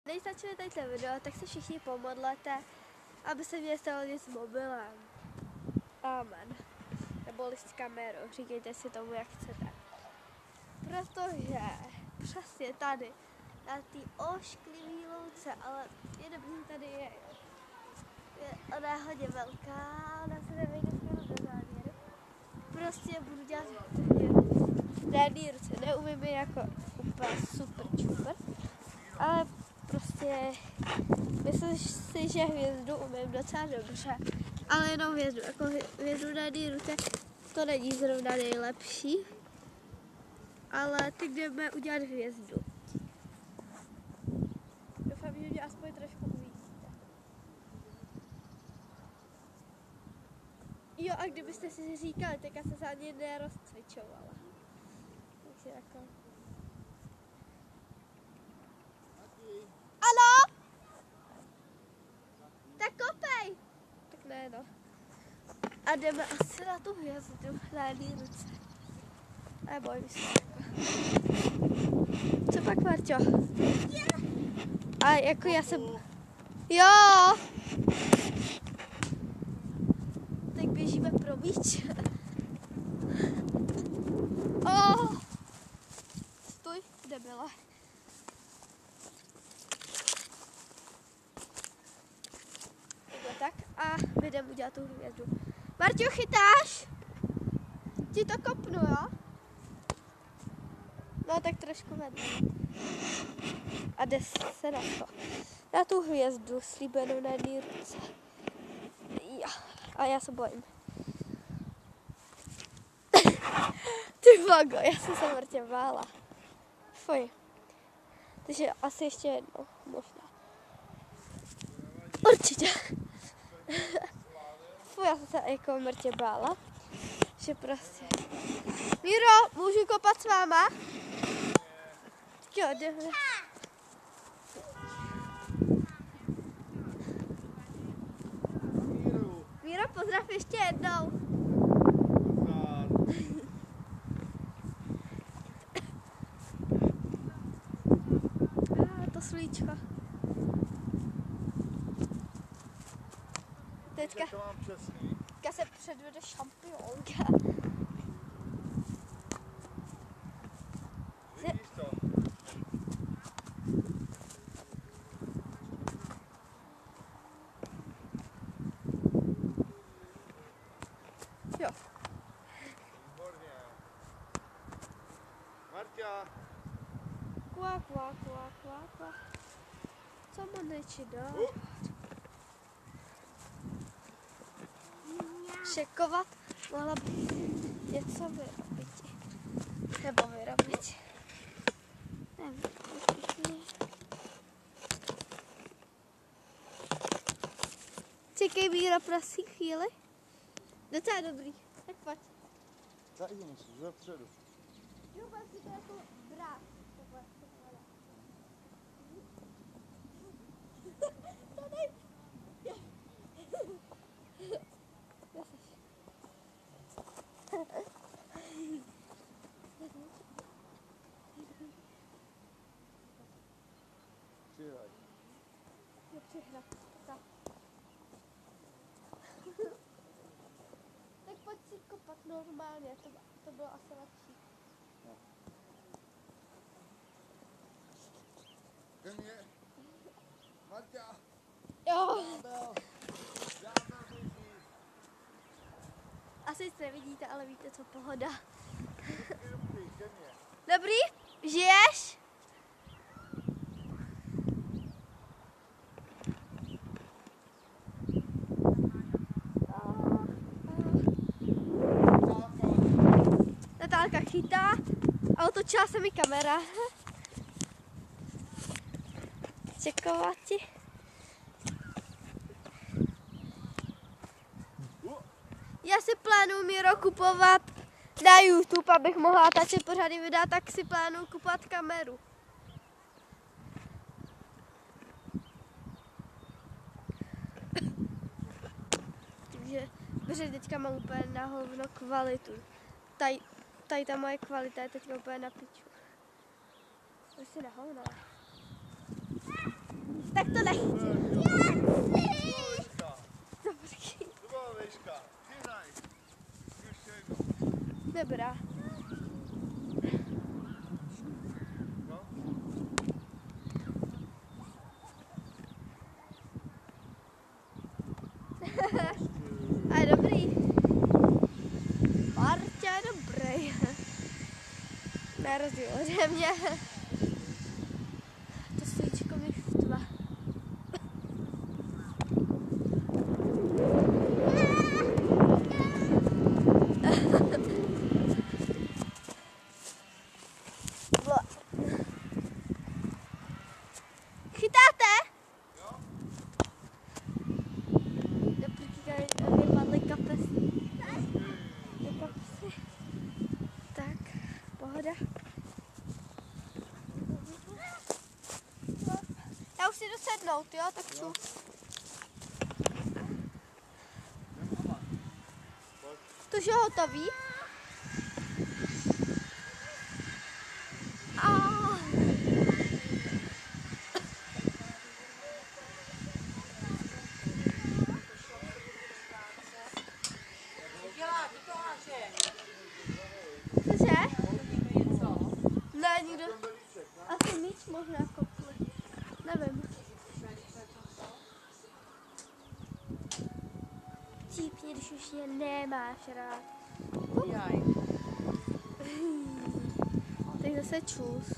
Než začne tadyhle video, tak se všichni pomodlete, aby se mě stalo nic s mobilem. Amen. Nebo s kamerou, říkejte si tomu, jak chcete. Protože přesně tady, na té ošklivý louce, ale je dobrý, tady je. Ona je hodně velká, ona se nevejde skoro do závěru. Prostě budu dělat na ruce. Neumím je jako úplně super čuper, ale prostě myslím si, že hvězdu umím docela dobře, ale jenom hvězdu. Jako hvězdu na ruce to není zrovna nejlepší, ale teď jdeme udělat hvězdu. Doufám, že mě aspoň trošku uvidíte. Jo, a kdybyste si říkali, tak já jsem se ani nerozcvičovala. Takže jako... Ano? Tak kopej! Tak ne, no. A jdeme asi na tu hvězdu na jedné ruce. A bojím se jako. Co pak, Marťo? A jako já jsem... Jo! Tak běžíme pro míč. Oh! Stůj, debile. Tak a my jdeme udělat tu hvězdu. Marťo, chytáš? Ti to kopnu, jo? No tak trošku vedle. A jde se na to. Na tu hvězdu slíbenou na jedné ruce. Jo. A já se bojím. Ty vago, já jsem se mrtě bála. Fuj. Takže asi ještě jednou, možná. Určitě. Fuj, já jsem se jako mrtě bála. Že prostě... Míro, můžu kopat s váma? Jo, jdeme. Míro, pozdrav ještě jednou. To slíčko. Teďka se předvede šampionka. Vidíš to? Jo. Výborně. Marťa. Kvá, kvá, kvá, kvá, kvá. Co mu neči dát? Šekovat, mohla by něco vyrobit. Nebo vyrobit. Nevím. Čekej, Míro, prosím, chvíli. Docela dobrý. Tak pojď. Tady musíš, vepředu. Jo, si to jako brát. Přihraj. Nepřihrát. Tak pojď si kopat normálně, to bylo asi lepší. No. Ke mně. Marťa. Jo. Žádná běží. Asi se nevidíte, ale víte, co pohoda. Dobrý, ke mně. Dobrý? Žiješ? Natálka chytá a otočila se mi kamera. Čekovat ti. Já si plánuju, Míro, kupovat na YouTube, abych mohla natáčet pořádný videa, tak si plánuju kupovat kameru. Takže teďka mám úplně na hovno kvalitu. Tady ta moje kvalita je teďka úplně na piču. To si na hovno. Tak to nechci. Výška. Dobrý. To byla výška. Přinaj. Ještě jednou. Dobrá. No. A je dobrý. Marťa je dobrý. Na rozdíl ode mě. To svíčko mi štve. Chytáte? Jo. Vypadly kapesy. Do kapsy. Tak, pohoda. Já už si jdu sednout, jo? Tak ču. To už je hotový. Cože? Ne, nikdo. Asi nic možná kopli. Nevím. Típně, když už je nemáš rád. Jaj. Tak zase čus.